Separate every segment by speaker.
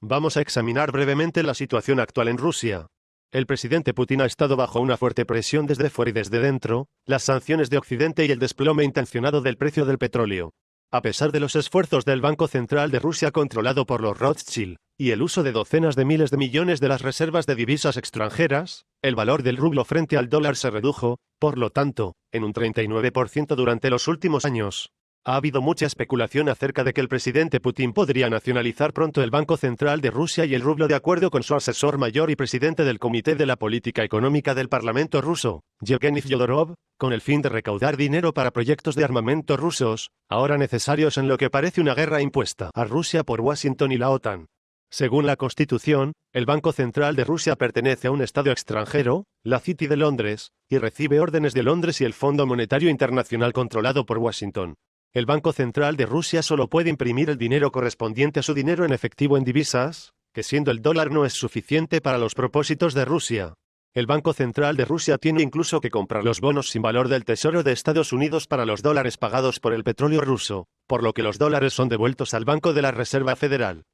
Speaker 1: Vamos a examinar brevemente la situación actual en Rusia. El presidente Putin ha estado bajo una fuerte presión desde fuera y desde dentro, las sanciones de Occidente y el desplome intencionado del precio del petróleo. A pesar de los esfuerzos del Banco Central de Rusia controlado por los Rothschild, y el uso de docenas de miles de millones de las reservas de divisas extranjeras, el valor del rublo frente al dólar se redujo, por lo tanto, en un 39% durante los últimos años. Ha habido mucha especulación acerca de que el presidente Putin podría nacionalizar pronto el Banco Central de Rusia y el rublo de acuerdo con su asesor mayor y presidente del Comité de la Política Económica del Parlamento ruso, Yevgeny Fyodorov, con el fin de recaudar dinero para proyectos de armamento rusos, ahora necesarios en lo que parece una guerra impuesta a Rusia por Washington y la OTAN. Según la Constitución, el Banco Central de Rusia pertenece a un Estado extranjero, la City de Londres, y recibe órdenes de Londres y el Fondo Monetario Internacional controlado por Washington. El Banco Central de Rusia solo puede imprimir el dinero correspondiente a su dinero en efectivo en divisas, que siendo el dólar no es suficiente para los propósitos de Rusia. El Banco Central de Rusia tiene incluso que comprar los bonos sin valor del Tesoro de Estados Unidos para los dólares pagados por el petróleo ruso, por lo que los dólares son devueltos al Banco de la Reserva Federal.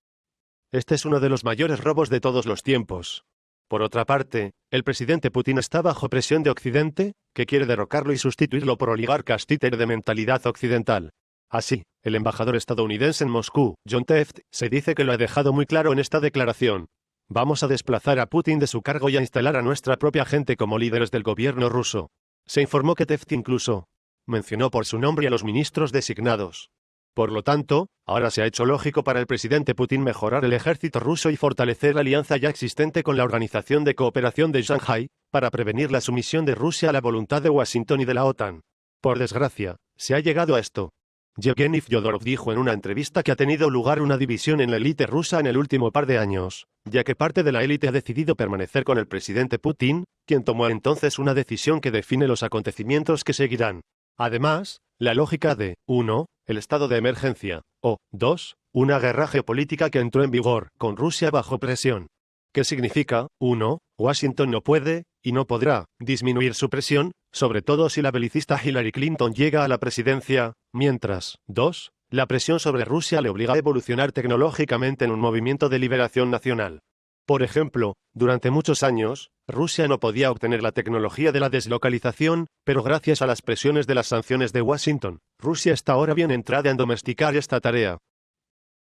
Speaker 1: Este es uno de los mayores robos de todos los tiempos. Por otra parte, el presidente Putin está bajo presión de Occidente, que quiere derrocarlo y sustituirlo por oligarcas títere de mentalidad occidental. Así, el embajador estadounidense en Moscú, John Tefft, se dice que lo ha dejado muy claro en esta declaración. Vamos a desplazar a Putin de su cargo y a instalar a nuestra propia gente como líderes del gobierno ruso. Se informó que Tefft incluso mencionó por su nombre a los ministros designados. Por lo tanto, ahora se ha hecho lógico para el presidente Putin mejorar el ejército ruso y fortalecer la alianza ya existente con la Organización de Cooperación de Shanghái, para prevenir la sumisión de Rusia a la voluntad de Washington y de la OTAN. Por desgracia, se ha llegado a esto. Yevgeny Fyodorov dijo en una entrevista que ha tenido lugar una división en la élite rusa en el último par de años, ya que parte de la élite ha decidido permanecer con el presidente Putin, quien tomó entonces una decisión que define los acontecimientos que seguirán. Además, la lógica de 1. El estado de emergencia, o 2. Una guerra geopolítica que entró en vigor, con Rusia bajo presión. ¿Qué significa? 1. Washington no puede, y no podrá, disminuir su presión, sobre todo si la belicista Hillary Clinton llega a la presidencia, mientras, 2. La presión sobre Rusia le obliga a evolucionar tecnológicamente en un movimiento de liberación nacional. Por ejemplo, durante muchos años, Rusia no podía obtener la tecnología de la deslocalización, pero gracias a las presiones de las sanciones de Washington, Rusia está ahora bien entrada en domesticar esta tarea.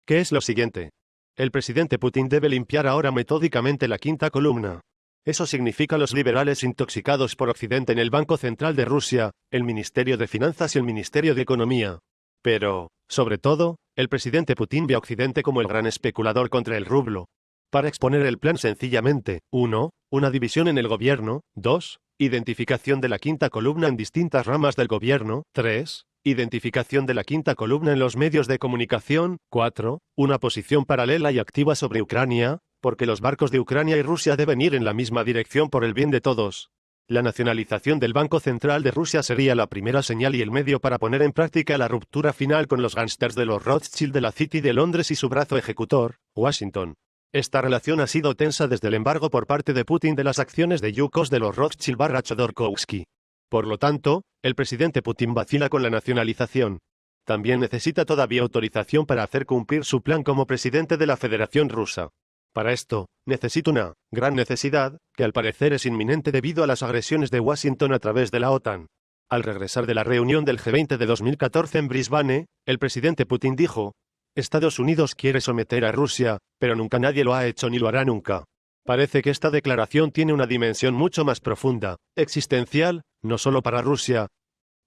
Speaker 1: ¿Qué es lo siguiente? El presidente Putin debe limpiar ahora metódicamente la quinta columna. Eso significa los liberales intoxicados por Occidente en el Banco Central de Rusia, el Ministerio de Finanzas y el Ministerio de Economía. Pero, sobre todo, el presidente Putin ve a Occidente como el gran especulador contra el rublo. Para exponer el plan sencillamente, 1. Una división en el gobierno, 2. Identificación de la quinta columna en distintas ramas del gobierno, 3. Identificación de la quinta columna en los medios de comunicación, 4. Una posición paralela y activa sobre Ucrania, porque los barcos de Ucrania y Rusia deben ir en la misma dirección por el bien de todos. La nacionalización del Banco Central de Rusia sería la primera señal y el medio para poner en práctica la ruptura final con los gángsters de los Rothschild de la City de Londres y su brazo ejecutor, Washington. Esta relación ha sido tensa desde el embargo por parte de Putin de las acciones de Yukos de los Rothschild/Chodorkovsky. Por lo tanto, el presidente Putin vacila con la nacionalización. También necesita todavía autorización para hacer cumplir su plan como presidente de la Federación Rusa. Para esto, necesita una gran necesidad, que al parecer es inminente debido a las agresiones de Washington a través de la OTAN. Al regresar de la reunión del G20 de 2014 en Brisbane, el presidente Putin dijo: Estados Unidos quiere someter a Rusia, pero nunca nadie lo ha hecho ni lo hará nunca. Parece que esta declaración tiene una dimensión mucho más profunda, existencial, no solo para Rusia,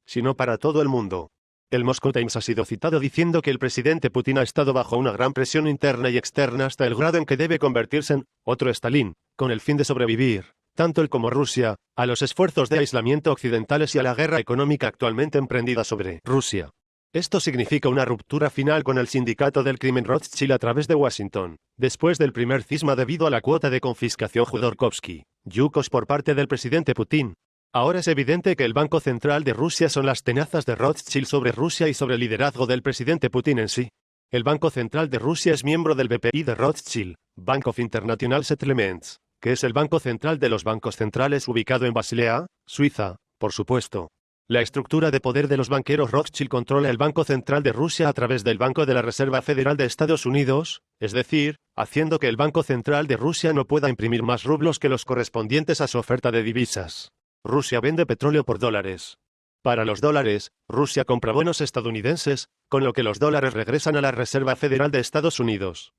Speaker 1: sino para todo el mundo. El Moscow Times ha sido citado diciendo que el presidente Putin ha estado bajo una gran presión interna y externa hasta el grado en que debe convertirse en otro Stalin, con el fin de sobrevivir, tanto él como Rusia, a los esfuerzos de aislamiento occidentales y a la guerra económica actualmente emprendida sobre Rusia. Esto significa una ruptura final con el sindicato del crimen Rothschild a través de Washington, después del primer cisma debido a la cuota de confiscación Jodorkovsky, Yukos por parte del presidente Putin. Ahora es evidente que el Banco Central de Rusia son las tenazas de Rothschild sobre Rusia y sobre el liderazgo del presidente Putin en sí. El Banco Central de Rusia es miembro del BPI de Rothschild, Bank of International Settlements, que es el banco central de los bancos centrales ubicado en Basilea, Suiza, por supuesto. La estructura de poder de los banqueros Rothschild controla el Banco Central de Rusia a través del Banco de la Reserva Federal de Estados Unidos, es decir, haciendo que el Banco Central de Rusia no pueda imprimir más rublos que los correspondientes a su oferta de divisas. Rusia vende petróleo por dólares. Para los dólares, Rusia compra bonos estadounidenses, con lo que los dólares regresan a la Reserva Federal de Estados Unidos.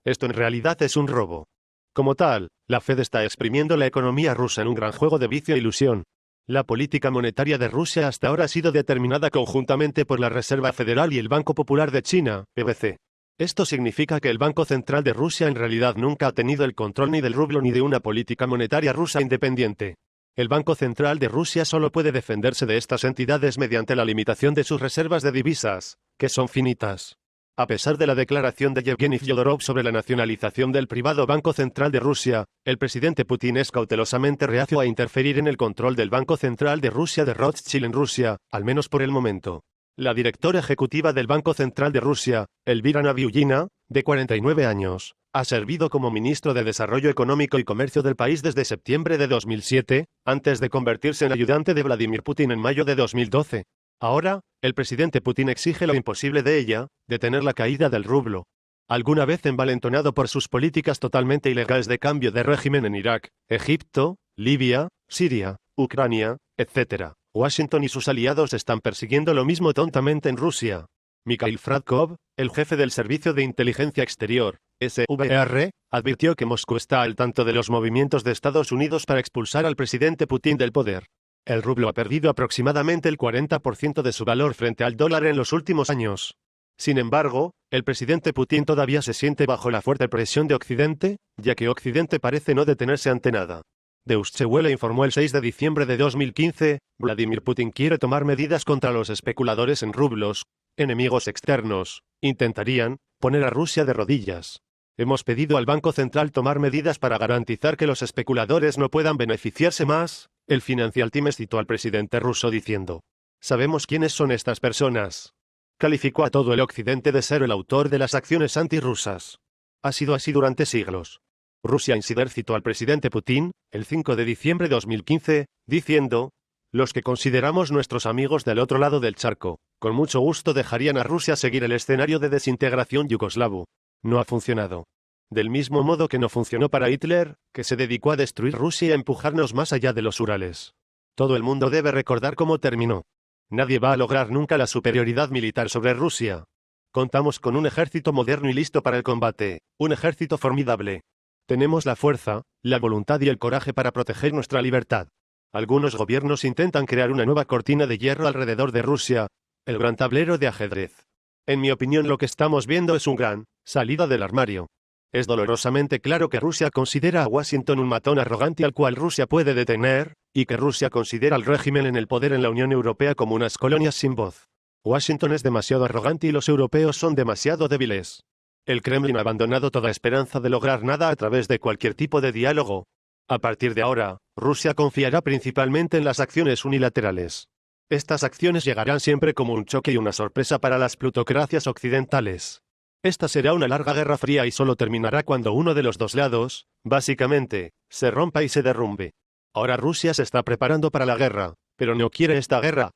Speaker 1: Esto en realidad es un robo. Como tal, la Fed está exprimiendo la economía rusa en un gran juego de vicio e ilusión. La política monetaria de Rusia hasta ahora ha sido determinada conjuntamente por la Reserva Federal y el Banco Popular de China, PBC. Esto significa que el Banco Central de Rusia en realidad nunca ha tenido el control ni del rublo ni de una política monetaria rusa independiente. El Banco Central de Rusia solo puede defenderse de estas entidades mediante la limitación de sus reservas de divisas, que son finitas. A pesar de la declaración de Yevgeny Fyodorov sobre la nacionalización del privado Banco Central de Rusia, el presidente Putin es cautelosamente reacio a interferir en el control del Banco Central de Rusia de Rothschild en Rusia, al menos por el momento. La directora ejecutiva del Banco Central de Rusia, Elvira Nabiullina, de 49 años, ha servido como ministro de Desarrollo Económico y Comercio del país desde septiembre de 2007, antes de convertirse en ayudante de Vladimir Putin en mayo de 2012. Ahora, el presidente Putin exige lo imposible de ella, detener la caída del rublo. Alguna vez envalentonado por sus políticas totalmente ilegales de cambio de régimen en Irak, Egipto, Libia, Siria, Ucrania, etc., Washington y sus aliados están persiguiendo lo mismo tontamente en Rusia. Mikhail Fradkov, el jefe del Servicio de Inteligencia Exterior, SVR, advirtió que Moscú está al tanto de los movimientos de Estados Unidos para expulsar al presidente Putin del poder. El rublo ha perdido aproximadamente el 40% de su valor frente al dólar en los últimos años. Sin embargo, el presidente Putin todavía se siente bajo la fuerte presión de Occidente, ya que Occidente parece no detenerse ante nada. Deutsche Welle informó el 6 de diciembre de 2015, Vladimir Putin quiere tomar medidas contra los especuladores en rublos, enemigos externos, intentarían poner a Rusia de rodillas. Hemos pedido al Banco Central tomar medidas para garantizar que los especuladores no puedan beneficiarse más. El Financial Times citó al presidente ruso diciendo: «Sabemos quiénes son estas personas». Calificó a todo el Occidente de ser el autor de las acciones antirrusas. Ha sido así durante siglos. Russia Insider citó al presidente Putin, el 5 de diciembre de 2015, diciendo: «Los que consideramos nuestros amigos del otro lado del charco, con mucho gusto dejarían a Rusia seguir el escenario de desintegración yugoslavo. No ha funcionado. Del mismo modo que no funcionó para Hitler, que se dedicó a destruir Rusia y a empujarnos más allá de los Urales. Todo el mundo debe recordar cómo terminó. Nadie va a lograr nunca la superioridad militar sobre Rusia. Contamos con un ejército moderno y listo para el combate, un ejército formidable. Tenemos la fuerza, la voluntad y el coraje para proteger nuestra libertad. Algunos gobiernos intentan crear una nueva cortina de hierro alrededor de Rusia, el gran tablero de ajedrez. En mi opinión, lo que estamos viendo es un gran salida del armario. Es dolorosamente claro que Rusia considera a Washington un matón arrogante al cual Rusia puede detener, y que Rusia considera al régimen en el poder en la Unión Europea como unas colonias sin voz. Washington es demasiado arrogante y los europeos son demasiado débiles. El Kremlin ha abandonado toda esperanza de lograr nada a través de cualquier tipo de diálogo. A partir de ahora, Rusia confiará principalmente en las acciones unilaterales. Estas acciones llegarán siempre como un choque y una sorpresa para las plutocracias occidentales. Esta será una larga guerra fría y solo terminará cuando uno de los dos lados, básicamente, se rompa y se derrumbe. Ahora Rusia se está preparando para la guerra, pero no quiere esta guerra.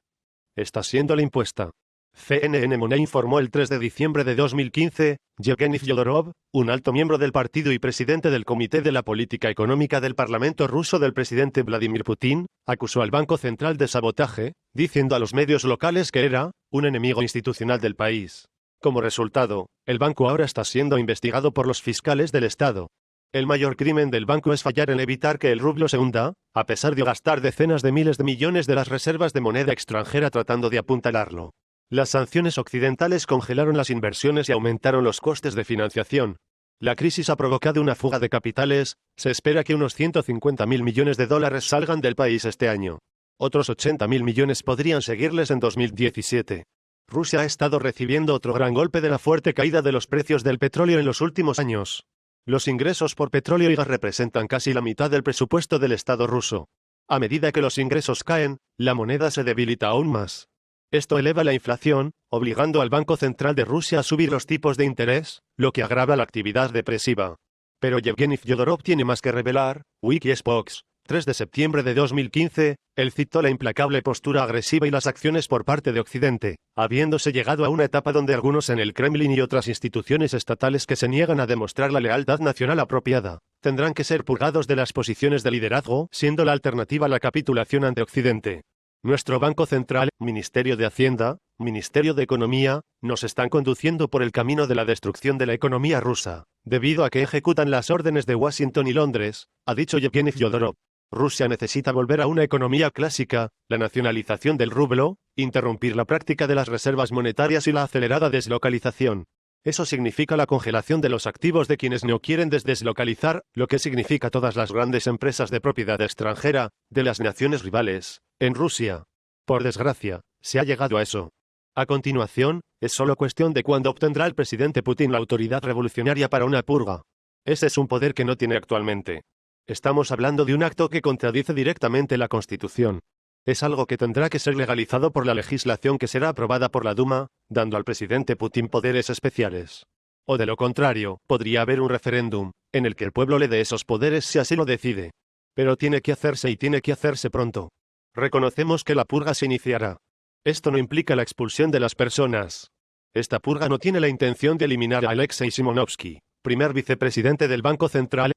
Speaker 1: Está siéndole impuesta. CNN Money informó el 3 de diciembre de 2015, Yevgeny Fyodorov, un alto miembro del partido y presidente del Comité de la Política Económica del Parlamento ruso del presidente Vladimir Putin, acusó al Banco Central de sabotaje, diciendo a los medios locales que era un enemigo institucional del país. Como resultado, el banco ahora está siendo investigado por los fiscales del Estado. El mayor crimen del banco es fallar en evitar que el rublo se hunda, a pesar de gastar decenas de miles de millones de las reservas de moneda extranjera tratando de apuntalarlo. Las sanciones occidentales congelaron las inversiones y aumentaron los costes de financiación. La crisis ha provocado una fuga de capitales, se espera que unos 150.000 millones de dólares salgan del país este año. Otros 80.000 millones podrían seguirles en 2017. Rusia ha estado recibiendo otro gran golpe de la fuerte caída de los precios del petróleo en los últimos años. Los ingresos por petróleo y gas representan casi la mitad del presupuesto del Estado ruso. A medida que los ingresos caen, la moneda se debilita aún más. Esto eleva la inflación, obligando al Banco Central de Rusia a subir los tipos de interés, lo que agrava la actividad depresiva. Pero Yevgeny Fyodorov tiene más que revelar. Wikileaks 3 de septiembre de 2015, él citó la implacable postura agresiva y las acciones por parte de Occidente, habiéndose llegado a una etapa donde algunos en el Kremlin y otras instituciones estatales que se niegan a demostrar la lealtad nacional apropiada, tendrán que ser purgados de las posiciones de liderazgo, siendo la alternativa la capitulación ante Occidente. Nuestro Banco Central, Ministerio de Hacienda, Ministerio de Economía, nos están conduciendo por el camino de la destrucción de la economía rusa, debido a que ejecutan las órdenes de Washington y Londres, ha dicho Yevgeny Fyodorov. Rusia necesita volver a una economía clásica, la nacionalización del rublo, interrumpir la práctica de las reservas monetarias y la acelerada deslocalización. Eso significa la congelación de los activos de quienes no quieren deslocalizar, lo que significa todas las grandes empresas de propiedad extranjera, de las naciones rivales, en Rusia. Por desgracia, se ha llegado a eso. A continuación, es solo cuestión de cuándo obtendrá el presidente Putin la autoridad revolucionaria para una purga. Ese es un poder que no tiene actualmente. Estamos hablando de un acto que contradice directamente la Constitución. Es algo que tendrá que ser legalizado por la legislación que será aprobada por la Duma, dando al presidente Putin poderes especiales. O de lo contrario, podría haber un referéndum, en el que el pueblo le dé esos poderes si así lo decide. Pero tiene que hacerse y tiene que hacerse pronto. Reconocemos que la purga se iniciará. Esto no implica la expulsión de las personas. Esta purga no tiene la intención de eliminar a Alexei Simonovsky, primer vicepresidente del Banco Central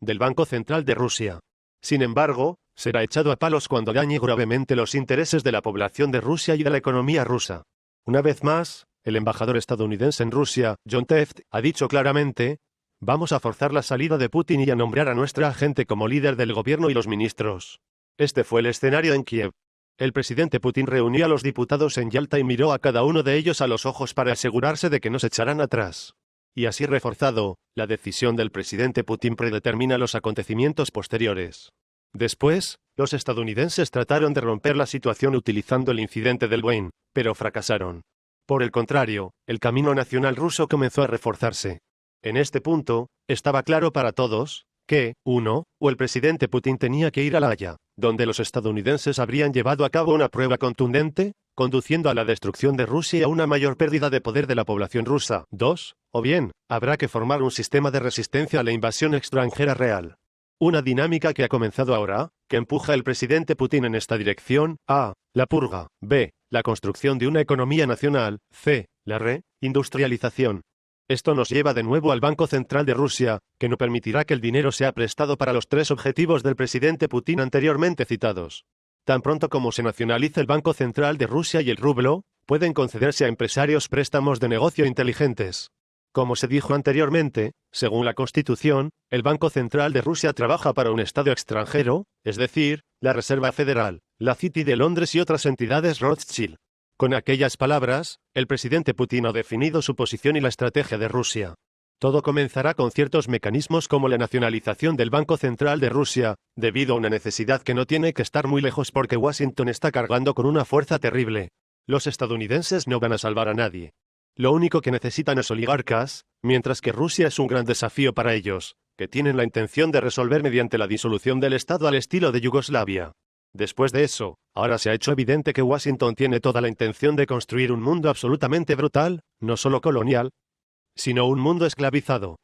Speaker 1: de Rusia. Sin embargo, será echado a palos cuando dañe gravemente los intereses de la población de Rusia y de la economía rusa. Una vez más, el embajador estadounidense en Rusia, John Tefft, ha dicho claramente: vamos a forzar la salida de Putin y a nombrar a nuestra agente como líder del gobierno y los ministros. Este fue el escenario en Kiev. El presidente Putin reunió a los diputados en Yalta y miró a cada uno de ellos a los ojos para asegurarse de que no se echarán atrás. Y así reforzado, la decisión del presidente Putin predetermina los acontecimientos posteriores. Después, los estadounidenses trataron de romper la situación utilizando el incidente del Wayne, pero fracasaron. Por el contrario, el camino nacional ruso comenzó a reforzarse. En este punto, estaba claro para todos que, o el presidente Putin tenía que ir a La Haya, donde los estadounidenses habrían llevado a cabo una prueba contundente, conduciendo a la destrucción de Rusia y a una mayor pérdida de poder de la población rusa. 2. O bien, habrá que formar un sistema de resistencia a la invasión extranjera real. Una dinámica que ha comenzado ahora, que empuja el presidente Putin en esta dirección: a. La purga. b. La construcción de una economía nacional. c. La reindustrialización. Esto nos lleva de nuevo al Banco Central de Rusia, que no permitirá que el dinero sea prestado para los 3 objetivos del presidente Putin anteriormente citados. Tan pronto como se nacionalice el Banco Central de Rusia y el rublo, pueden concederse a empresarios préstamos de negocio inteligentes. Como se dijo anteriormente, según la Constitución, el Banco Central de Rusia trabaja para un Estado extranjero, es decir, la Reserva Federal, la City de Londres y otras entidades Rothschild. Con aquellas palabras, el presidente Putin ha definido su posición y la estrategia de Rusia. Todo comenzará con ciertos mecanismos como la nacionalización del Banco Central de Rusia, debido a una necesidad que no tiene que estar muy lejos porque Washington está cargando con una fuerza terrible. Los estadounidenses no van a salvar a nadie. Lo único que necesitan es oligarcas, mientras que Rusia es un gran desafío para ellos, que tienen la intención de resolver mediante la disolución del Estado al estilo de Yugoslavia. Después de eso, ahora se ha hecho evidente que Washington tiene toda la intención de construir un mundo absolutamente brutal, no solo colonial, sino un mundo esclavizado.